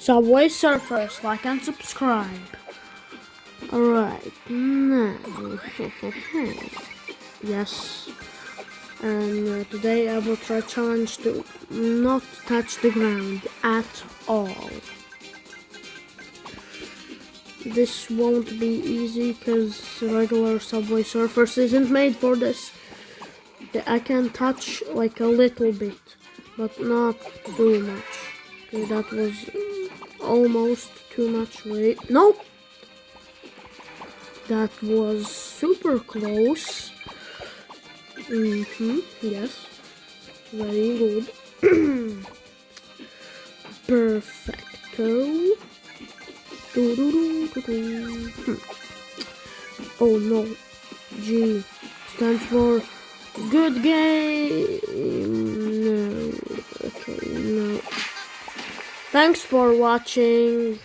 Subway Surfers, like and subscribe. Alright, now, yes, and today I will try challenge to not touch the ground at all. This won't be easy because regular Subway Surfers isn't made for this. I can touch like a little bit, but not too much. Okay, that was almost too much. Wait, no! That was super close. Yes. Very good. Perfecto. Oh no. G stands for good game. No. Okay, no. Thanks for watching.